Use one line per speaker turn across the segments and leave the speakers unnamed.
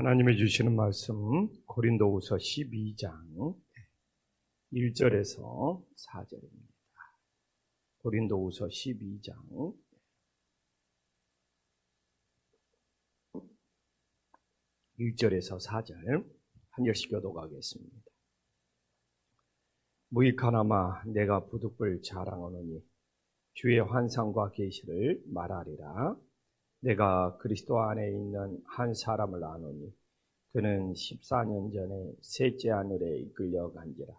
하나님이 주시는 말씀 고린도후서 12장 1절에서 4절입니다. 고린도후서 12장 1절에서 4절 한 절씩 교독하겠습니다. 무익하나마 내가 부득불 자랑하노니 주의 환상과 계시를 말하리라. 내가 그리스도 안에 있는 한 사람을 아노니 그는 14년 전에 셋째 하늘에 이끌려 간지라.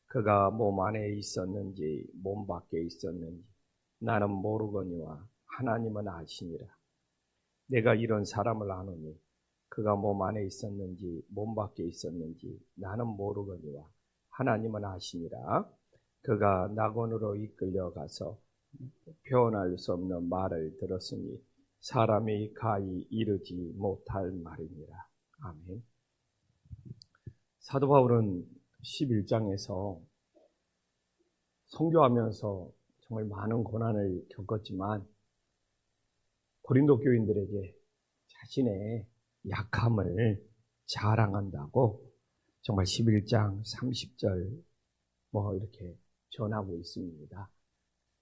그가 몸 안에 있었는지 몸 밖에 있었는지 나는 모르거니와 하나님은 아시니라. 내가 이런 사람을 아노니 그가 몸 안에 있었는지 몸 밖에 있었는지 나는 모르거니와 하나님은 아시니라. 그가 낙원으로 이끌려 가서 표현할 수 없는 말을 들었으니 사람이 가히 이르지 못할 말이니라. 아멘. 사도 바울은 11장에서 선교하면서 정말 많은 고난을 겪었지만 고린도 교인들에게 자신의 약함을 자랑한다고 정말 11장 30절 이렇게 전하고 있습니다.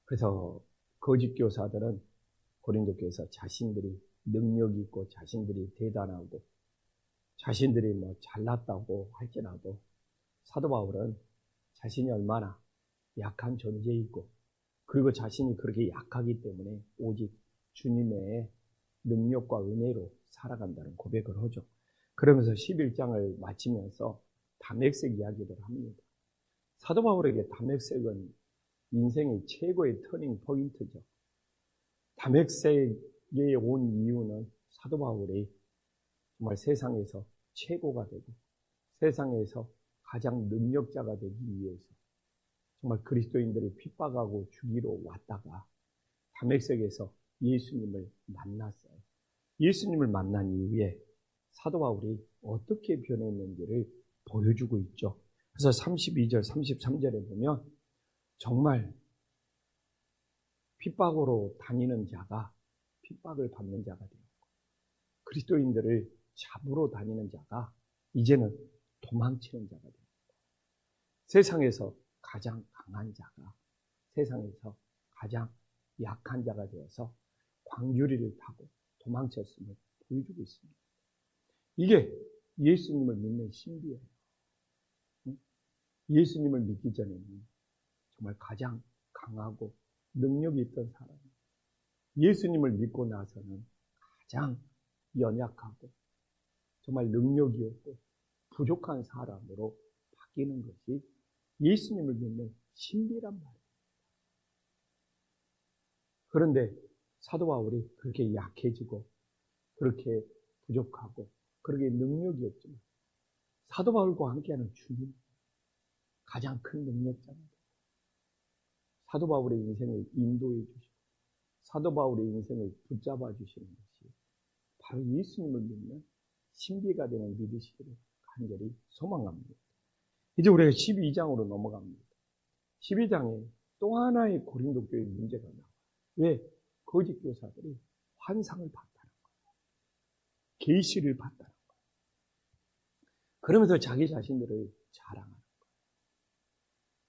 그래서 거짓 교사들은 고린도 교회에서 자신들이 능력이 있고 자신들이 대단하고 자신들이 잘났다고 할지라도 사도 바울은 자신이 얼마나 약한 존재이고 그리고 자신이 그렇게 약하기 때문에 오직 주님의 능력과 은혜로 살아간다는 고백을 하죠. 그러면서 11장을 마치면서 다메섹 이야기를 합니다. 사도 바울에게 다메섹은 인생의 최고의 터닝 포인트죠. 다메섹에 온 이유는 사도 바울이 정말 세상에서 최고가 되고 세상에서 가장 능력자가 되기 위해서 정말 그리스도인들을 핍박하고 죽이러 왔다가 다메섹에서 예수님을 만났어요. 예수님을 만난 이후에 사도 바울이 어떻게 변했는지를 보여주고 있죠. 그래서 32절, 33절에 보면 정말 핍박으로 다니는 자가 핍박을 받는 자가 되었고 그리스도인들을 잡으러 다니는 자가 이제는 도망치는 자가 되었고 세상에서 가장 강한 자가 세상에서 가장 약한 자가 되어서 광주리를 타고 도망쳤음을 보여주고 있습니다. 이게 예수님을 믿는 신비예요. 예수님을 믿기 전에는 정말 가장 강하고 능력이 있던 사람, 예수님을 믿고 나서는 가장 연약하고 정말 능력이 없고 부족한 사람으로 바뀌는 것이 예수님을 믿는 신비란 말이에요. 그런데 사도 바울이 그렇게 약해지고 그렇게 부족하고 그렇게 능력이 없지만 사도 바울과 함께하는 주님, 가장 큰 능력자입니다. 사도 바울의 인생을 인도해 주시고 사도 바울의 인생을 붙잡아 주시는 것이 바로 예수님을 믿는 신비가 되는 믿으시기를 간절히 소망합니다. 이제 우리가 12장으로 넘어갑니다. 12장에 또 하나의 고린도 교회의 문제가 나와요. 왜? 거짓 교사들이 환상을 봤다는 거예요. 계시를 봤다는 거예요. 그러면서 자기 자신들을 자랑하는 거예요.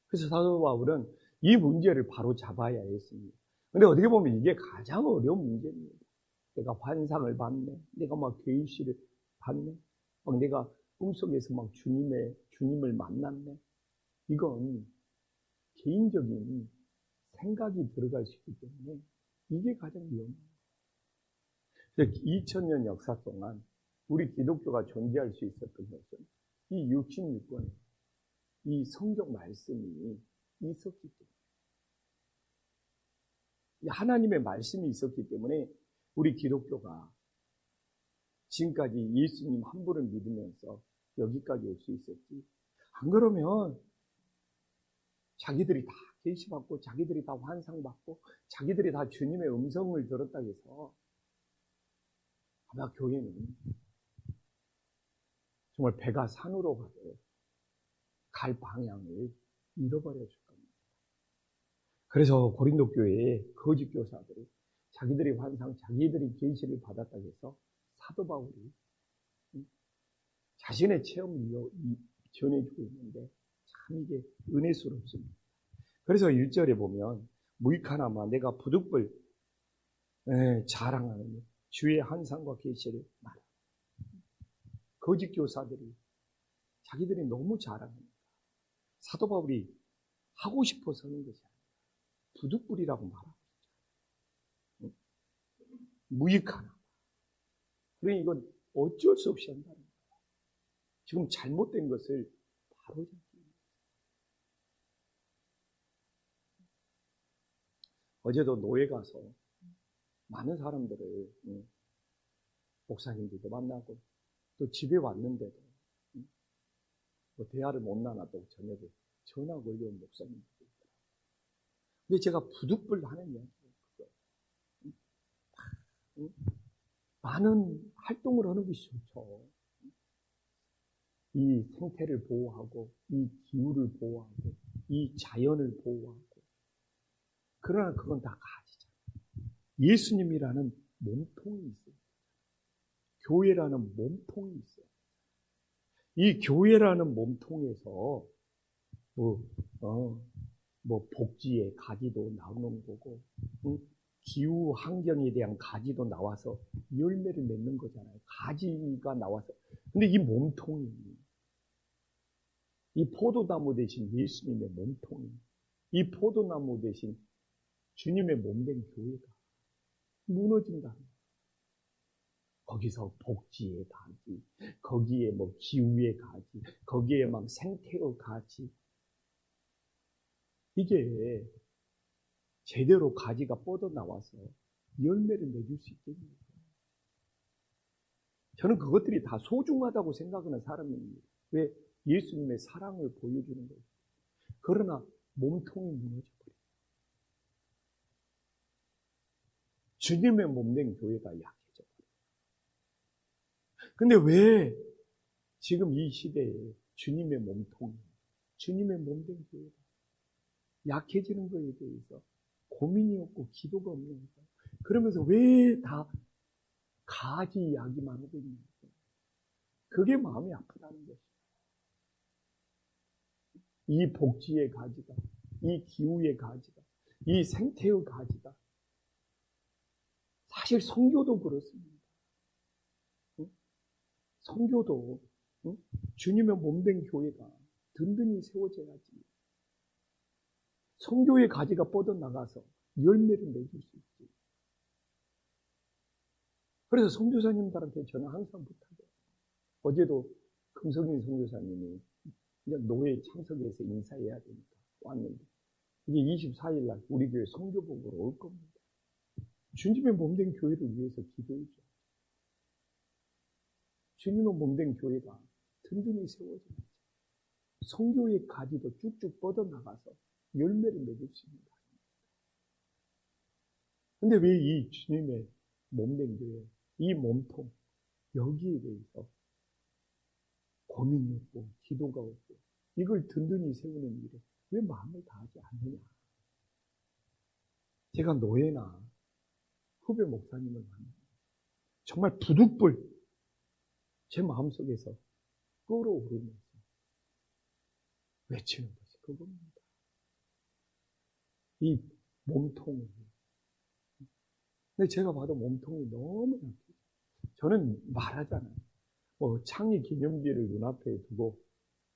그래서 사도 바울은 이 문제를 바로 잡아야 했습니다. 근데 어떻게 보면 이게 가장 어려운 문제입니다. 내가 환상을 봤네. 내가 계시를 봤네. 내가 꿈속에서 주님을 만났네. 이건 개인적인 생각이 들어갈 수 있기 때문에 이게 가장 위험해요. 2000년 역사 동안 우리 기독교가 존재할 수 있었던 것은 이 66권의 이 성경 말씀이 있었기 때문에 하나님의 말씀이 있었기 때문에 우리 기독교가 지금까지 예수님 한 분을 믿으면서 여기까지 올 수 있었지. 안 그러면 자기들이 다 계시받고 자기들이 다 환상받고 자기들이 다 주님의 음성을 들었다 해서 아마 교회는 정말 배가 산으로 가도 갈 방향을 잃어버렸을 겁니다. 그래서 고린도 교회의 거짓 교사들이 자기들이 환상, 자기들이 계시를 받았다 해서 사도 바울이 자신의 체험을 전해주고 있는데 참 이게 은혜스럽습니다. 그래서 1절에 보면 무익하나마 내가 부득불 자랑하는 주의 한상과 계시를 말하. 거짓 교사들이 자기들이 너무 자랑합니다. 사도 바울이 하고 싶어서 하는 것이 아니라 부득불이라고 말하고 있죠. 무익하나. 그러니 이건 어쩔 수 없이 한다는 거예요. 지금 잘못된 것을 바로 잡기. 어제도 노예 가서 많은 사람들을 목사님들도 만나고 또 집에 왔는데도 뭐 대화를 못 나눠도 저녁에 전화 걸려온 목사님들도 있더라고요. 근데 제가 부득불 하는 이야기예요. 많은 활동을 하는 것이 좋죠. 이 생태를 보호하고 이 기후를 보호하고 이 자연을 보호하고 그러나 그건 다 가지잖아요. 예수님이라는 몸통이 있어요. 교회라는 몸통이 있어요. 이 교회라는 몸통에서 복지의 가지도 나오는 거고, 기후 환경에 대한 가지도 나와서 열매를 맺는 거잖아요. 가지가 나와서. 근데 이 몸통이, 이 포도나무 대신 예수님의 몸통이, 이 포도나무 대신 주님의 몸된 교회가 무너진다. 거기서 복지의 가지, 거기에 기후의 가지, 거기에 막 생태의 가지. 이게 제대로 가지가 뻗어나와서 열매를 맺을 수 있겠습니까? 저는 그것들이 다 소중하다고 생각하는 사람입니다. 왜? 예수님의 사랑을 보여주는 거예요. 그러나 몸통이 무너져버려요. 주님의 몸된 교회가 약해져버려요. 근데 왜 지금 이 시대에 주님의 몸통, 주님의 몸된 교회가 약해지는 것에 대해서 고민이 없고 기도가 없는 거예요. 그러면서 왜 다 가지 이야기만 하고 있는 거예요? 그게 마음이 아프다는 것이에요. 이 복지의 가지가, 이 기후의 가지가, 이 생태의 가지가 사실 선교도 그렇습니다. 선교도 주님의 몸된 교회가 든든히 세워져야지. 선교의 가지가 뻗어나가서 열매를 맺을 수 있지. 그래서 선교사님들한테 저는 항상 부탁해요. 어제도 금성인 선교사님이 노예 창석에서 인사해야 되니까 왔는데 이제 24일 날 우리 교회 선교복으로 올 겁니다. 주님의 몸된 교회를 위해서 기도해줘. 주님의 몸된 교회가 든든히 세워져야지. 선교의 가지도 쭉쭉 뻗어나가서 열매를 맺을 수 있는 거예요. 근데 왜 이 주님의 몸된 교회, 이 몸통, 여기에 대해서 고민이 없고 기도가 없고 이걸 든든히 세우는 일에 왜 마음을 다하지 않느냐. 제가 노예나 후배 목사님을 만나요. 정말 부득불 제 마음속에서 끓어오르면서 외치는 것이 그겁니다. 이 몸통을. 근데 제가 봐도 몸통이 너무 약해요. 저는 말하잖아요. 창의 기념비를 눈앞에 두고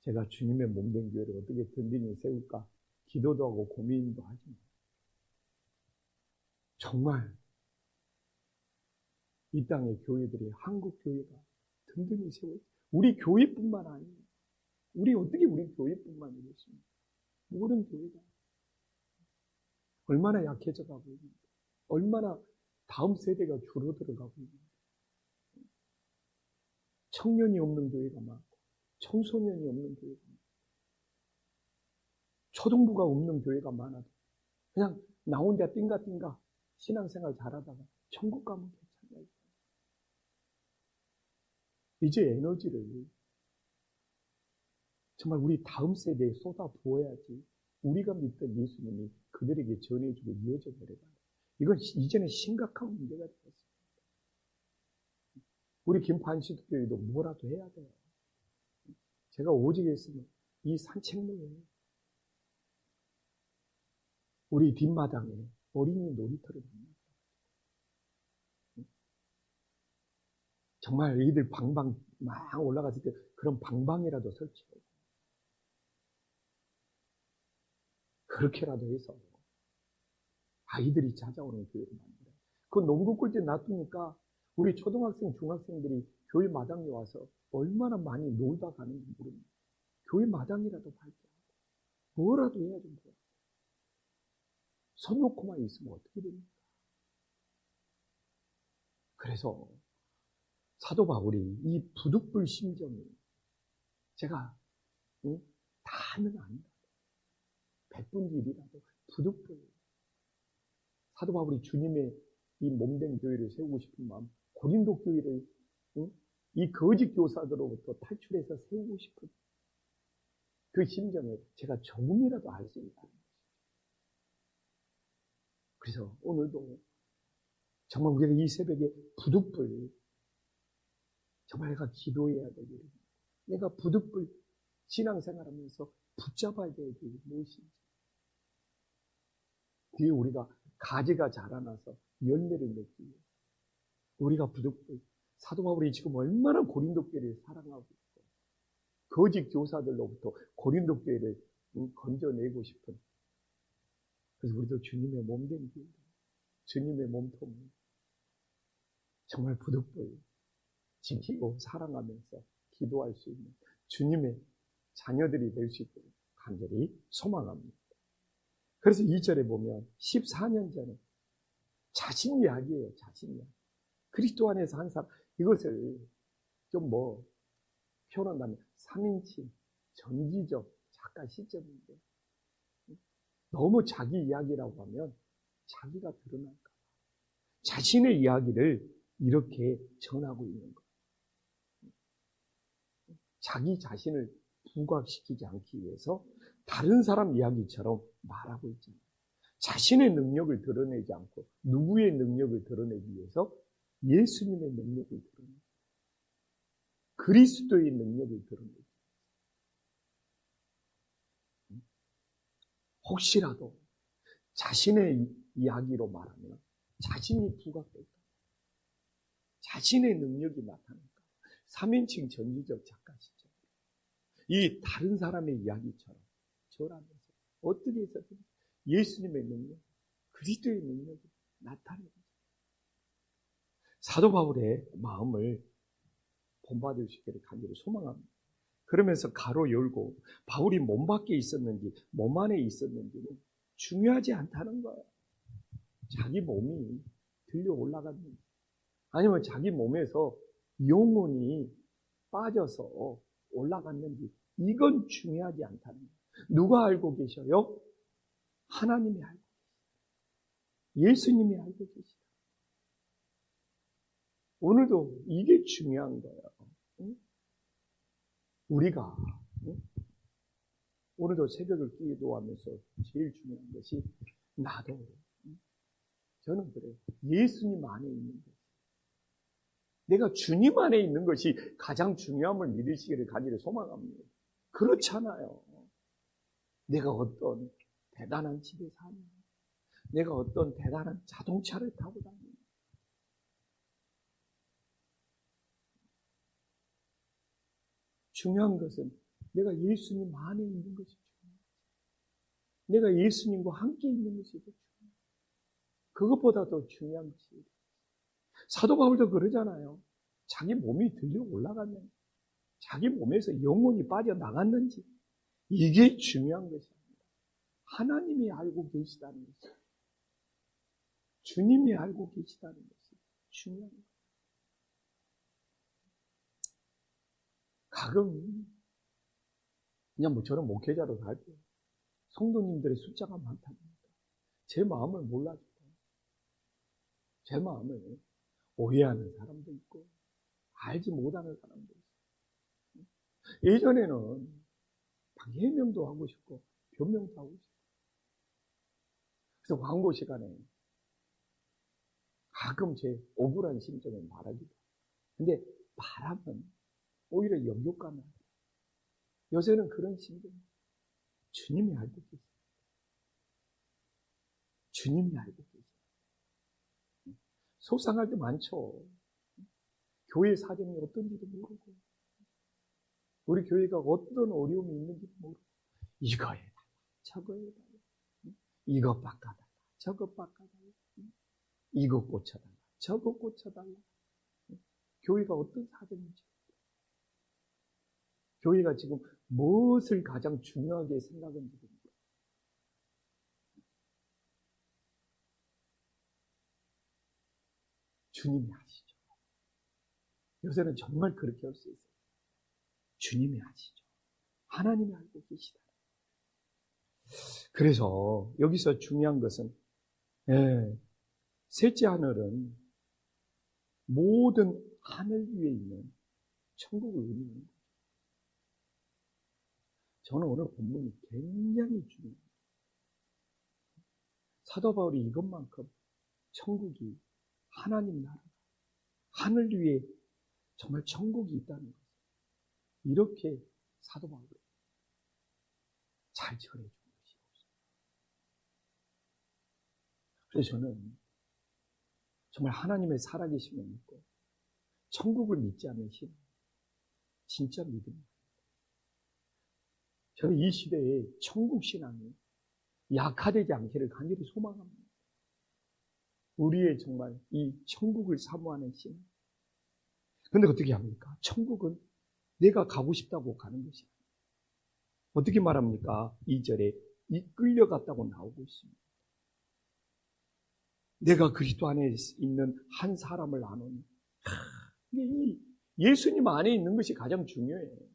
제가 주님의 몸된 교회를 어떻게 든든히 세울까 기도도 하고 고민도 하지만 정말 이 땅의 교회들이 한국 교회가 든든히 세워요. 우리 교회뿐만 아니에요. 우리 어떻게 우리 교회뿐만 이겠습니까? 모든 교회가 얼마나 약해져 가고 있는데 얼마나 다음 세대가 줄어들어가고 있는데 청년이 없는 교회가 많고 청소년이 없는 교회가 많고 초등부가 없는 교회가 많아도 그냥 나 혼자 띵가띵가 신앙생활 잘하다가 천국 가면 괜찮아요. 이제 에너지를 정말 우리 다음 세대에 쏟아 부어야지 우리가 믿던 예수님이 그들에게 전해주고 이어져 버려가요. 이건 이제는 심각한 문제가 되었습니다. 우리 김판시도 교회도 뭐라도 해야 돼요. 제가 오직 했으면 이 산책로에 우리 뒷마당에 어린이 놀이터를 합니다. 정말 애들 방방 막 올라갔을 때 그런 방방이라도 설치하고 그렇게라도 해서 아이들이 찾아오는 교회를 만들어요. 그 농구 꿀대 놔두니까 우리 초등학생, 중학생들이 교회 마당에 와서 얼마나 많이 놀다 가는지 모릅니다. 교회 마당이라도 발견하고 뭐라도 해야 좀 돼요. 손 놓고만 있으면 어떻게 됩니까? 그래서 사도 바울이 이 부득불 심정이 제가 다는 아니다. 100분의 1이라도 부득불. 사도 바울이 주님의 이 몸된 교회를 세우고 싶은 마음, 고린도 교회를 이 거짓 교사들로부터 탈출해서 세우고 싶은 그 심정을 제가 조금이라도 알 수 있다. 그래서 오늘도 정말 우리가 이 새벽에 부득불 정말 내가 기도해야 될 일입니다. 내가 부득불 신앙생활하면서 붙잡아야 될 일이 무엇인지. 뒤에 우리가 가지가 자라나서 열매를 맺기 위해 우리가 부득불 사도 바울이 지금 얼마나 고린도 교회를 사랑하고 있고 거짓 교사들로부터 고린도 교회를 건져내고 싶은 그래서 우리도 주님의 몸된 교회 주님의 몸통 정말 부득불 지키고 사랑하면서 기도할 수 있는 주님의 자녀들이 될 수 있도록 간절히 소망합니다. 그래서 2절에 보면 14년 전에 자신 이야기예요. 자신 이야기. 그리스도 안에서 한 사람 이것을 좀 표현한다면 3인칭 전지적 작가 시점인데 너무 자기 이야기라고 하면 자기가 드러날까 봐 자신의 이야기를 이렇게 전하고 있는 거예요. 자기 자신을 부각시키지 않기 위해서 다른 사람 이야기처럼 말하고 있잖아요. 자신의 능력을 드러내지 않고 누구의 능력을 드러내기 위해서 예수님의 능력을 드러내고 그리스도의 능력을 드러내고 혹시라도 자신의 이야기로 말하면 자신이 부각될까 자신의 능력이 나타날까 3인칭 전지적 작가시죠. 이 다른 사람의 이야기처럼 절하면서 어떻게 해서든 예수님의 능력, 그리스도의 능력이 나타내는 사도 바울의 마음을 본받을 수 있기를 간절히 소망합니다. 그러면서 가로 열고 바울이 몸 밖에 있었는지 몸 안에 있었는지는 중요하지 않다는 거예요. 자기 몸이 들려 올라갔는지 아니면 자기 몸에서 영혼이 빠져서 올라갔는지 이건 중요하지 않다는 거예요. 누가 알고 계셔요? 하나님이 알고 계시다. 예수님이 알고 계시다. 오늘도 이게 중요한 거예요. 우리가 오늘도 새벽을 기도하면서 제일 중요한 것이 나도 저는 그래요. 예수님 안에 있는 것. 내가 주님 안에 있는 것이 가장 중요함을 믿으시기를 간절히 소망합니다. 그렇잖아요. 내가 어떤 대단한 집에 사는 내가 어떤 대단한 자동차를 타고 다니는 중요한 것은 내가 예수님 안에 있는 것이 중요해요. 내가 예수님과 함께 있는 것이 더 중요해요. 그것보다 더 중요한 것이 사도 바울도 그러잖아요. 자기 몸이 들려 올라갔는지 자기 몸에서 영혼이 빠져나갔는지 이게 중요한 것이 아니라 하나님이 알고 계시다는 것이 주님이 알고 계시다는 것이 중요한 거예요. 가끔 그냥 저는 목회자로 갈 때 성도님들의 숫자가 많답니다. 제 마음을 몰라주고 제 마음을 오해하는 사람도 있고 알지 못하는 사람도 있어요. 예전에는 해명도 하고 싶고 변명도 하고 싶고 그래서 광고 시간에 가끔 제 억울한 심정을 말하기도 해요. 근데 말하면 오히려 역효과는 요새는 그런 심정. 주님이 알고 계세요. 주님이 알고 계세요. 속상할 때 많죠. 교회 사정이 어떤지도 모르고, 우리 교회가 어떤 어려움이 있는지도 모르고, 이거 해달라, 저거 해달라, 이것 바꿔달라, 저것 바꿔달라, 이거 고쳐달라, 저거 고쳐달라. 교회가 어떤 사정인지, 교회가 지금 무엇을 가장 중요하게 생각하는지도 모르고, 주님이 아시죠. 요새는 정말 그렇게 할 수 있어요. 주님이 아시죠. 하나님이 알고 계시다. 그래서 여기서 중요한 것은, 셋째 하늘은 모든 하늘 위에 있는 천국을 의미하는 거죠. 저는 오늘 본문이 굉장히 중요해요. 사도 바울이 이것만큼 천국이 하나님 나라, 하늘 위에 정말 천국이 있다는 것, 이렇게 사도 바울이 잘 전해준 것이 없어요. 그래서 저는 정말 하나님의 살아계심을 믿고 천국을 믿지 않는 신, 진짜 믿음입니다. 저는 이 시대에 천국 신앙이 약화되지 않기를 간절히 소망합니다. 우리의 정말 이 천국을 사모하는 신. 그런데 어떻게 합니까? 천국은 내가 가고 싶다고 가는 것이 아니에요. 어떻게 말합니까? 2절에 이끌려갔다고 나오고 있습니다. 내가 그리스도 안에 있는 한 사람을 아노니, 예수님 안에 있는 것이 가장 중요해요.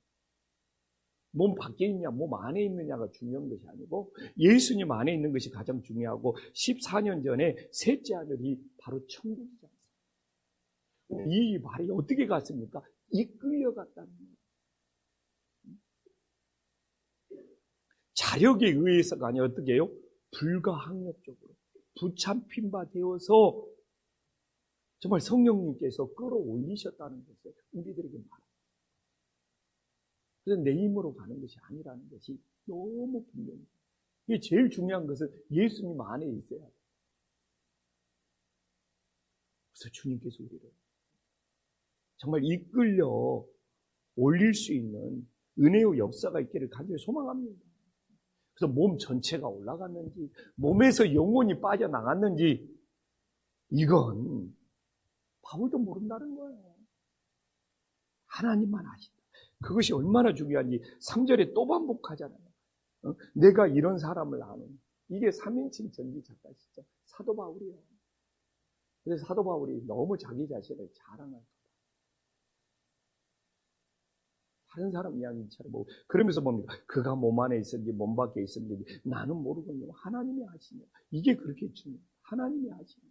몸 밖에 있냐, 몸 안에 있느냐가 중요한 것이 아니고 예수님 안에 있는 것이 가장 중요하고, 14년 전에 셋째 하늘이 바로 천국이지 않습니까? 이 말이 어떻게 갔습니까? 이끌려갔다는 거예요. 자력에 의해서가 아니라 어떻게 해요? 불가항력적으로 붙잡힌 바 되어서 정말 성령님께서 끌어올리셨다는 것을 우리들에게 말합니다. 그래서 내 힘으로 가는 것이 아니라는 것이 너무 분명해요. 이게 제일 중요한 것은 예수님 안에 있어야 돼요. 그래서 주님께서 우리를 정말 이끌려 올릴 수 있는 은혜의 역사가 있기를 간절히 소망합니다. 그래서 몸 전체가 올라갔는지, 몸에서 영혼이 빠져나갔는지, 이건 바울도 모른다는 거예요. 하나님만 아신다. 그것이 얼마나 중요한지 3절에 또 반복하잖아요. 내가 이런 사람을 아는, 이게 3인칭 전기 작가시죠. 사도 바울이에요. 그래서 사도 바울이 너무 자기 자신을 자랑할 거다. 다른 사람 이야기처럼 뭐 그러면서 뭡니까? 그가 몸 안에 있었는지 몸 밖에 있었는지 나는 모르거든요. 하나님이 아시냐. 이게 그렇게 중요해요. 하나님이 아시냐.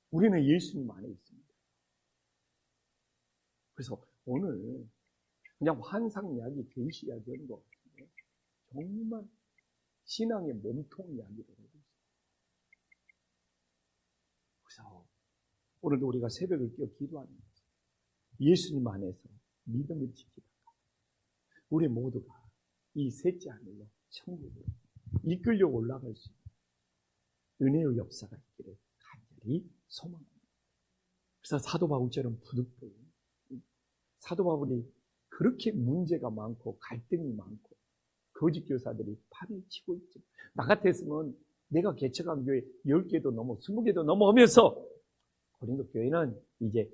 우리는 예수님 안에 있습니다. 그래서 오늘 그냥 환상 이야기, 계시 이야기 하는 것 같은데 정말 신앙의 몸통 이야기를 하고 있어요. 그래서 오늘도 우리가 새벽을 깨어 기도하는 거죠. 예수님 안에서 믿음을 지키다가 우리 모두가 이 셋째 하늘로 천국으로 이끌려 올라갈 수 있는 은혜의 역사가 있기를 간절히 소망합니다. 그래서 사도 바울처럼 부득불, 사도 바울이 그렇게 문제가 많고 갈등이 많고 거짓 교사들이 판을 치고 있죠. 나 같았으면 내가 개척한 교회 10개도 넘어 20개도 넘어오면서 고린도 교회는 이제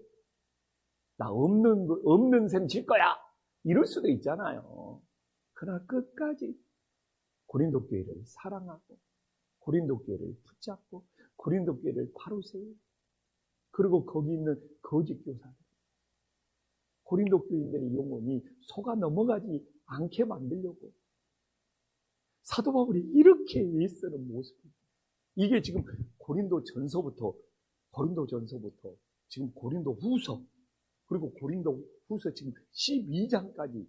나 없는 셈 칠 거야 이럴 수도 있잖아요. 그러나 끝까지 고린도 교회를 사랑하고 고린도 교회를 붙잡고 고린도 교회를 바로 세우고, 그리고 거기 있는 거짓 교사들, 고린도 교인들의 영혼이 속아 넘어가지 않게 만들려고 사도 바울이 이렇게 애쓰는 모습입니다. 이게 지금 고린도 전서부터 지금 고린도 후서, 그리고 고린도 후서 지금 12장까지,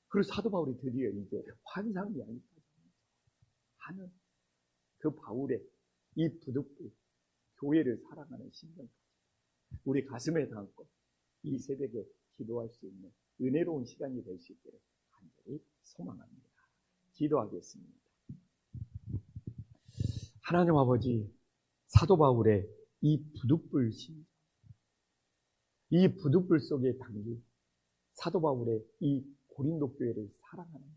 그리고 사도 바울이 드디어 이제 환상 이야기까지 하는 그 바울의 이 부득불 교회를 사랑하는 심정까지 우리 가슴에 담고 이 새벽에 기도할 수 있는 은혜로운 시간이 될 수 있기를 간절히 소망합니다. 기도하겠습니다. 하나님 아버지, 사도 바울의 이 부득불 심정, 이 부득불 속에 담긴 사도 바울의 이 고린도 교회를 사랑하는 것.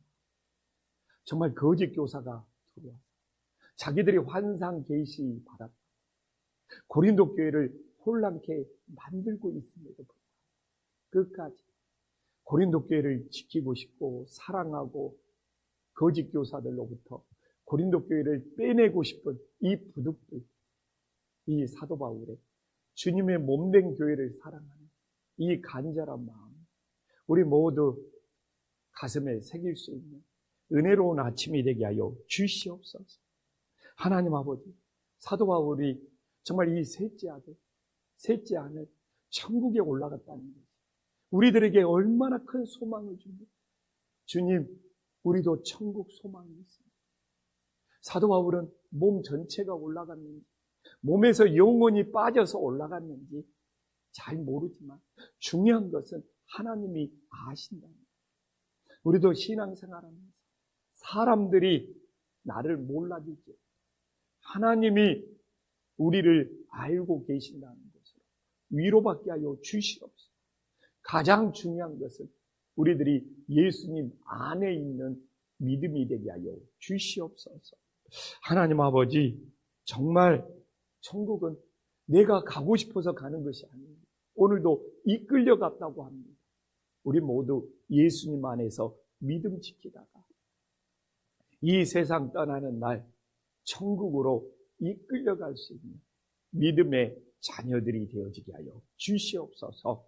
정말 거짓 교사가 들어와서 자기들이 환상 계시 받았다. 고린도 교회를 혼란케 만들고 있음에도 불구하고 끝까지 고린도 교회를 지키고 싶고 사랑하고 거짓 교사들로부터 고린도 교회를 빼내고 싶은 이 부득불, 이 사도 바울의 주님의 몸된 교회를 사랑하는 이 간절한 마음, 우리 모두 가슴에 새길 수 있는 은혜로운 아침이 되게 하여 주시옵소서. 하나님 아버지, 사도 바울이 정말 이 셋째 아들 천국에 올라갔다는 것이 우리들에게 얼마나 큰 소망을 줍니다. 주님, 우리도 천국 소망이 있습니다. 사도 바울은 몸 전체가 올라갔는지, 몸에서 영혼이 빠져서 올라갔는지 잘 모르지만 중요한 것은 하나님이 아신다는 거예요. 우리도 신앙생활하면서 사람들이 나를 몰라줄지 하나님이 우리를 알고 계신다는 것으로 위로받게 하여 주시옵소서. 가장 중요한 것은 우리들이 예수님 안에 있는 믿음이 되게 하여 주시옵소서. 하나님 아버지, 정말 천국은 내가 가고 싶어서 가는 것이 아닙니다. 오늘도 이끌려 갔다고 합니다. 우리 모두 예수님 안에서 믿음 지키다가 이 세상 떠나는 날 천국으로 이끌려갈 수 있는 믿음의 자녀들이 되어지게 하여 주시옵소서.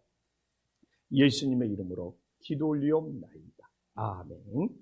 예수님의 이름으로 기도 올리옵나이다. 아멘.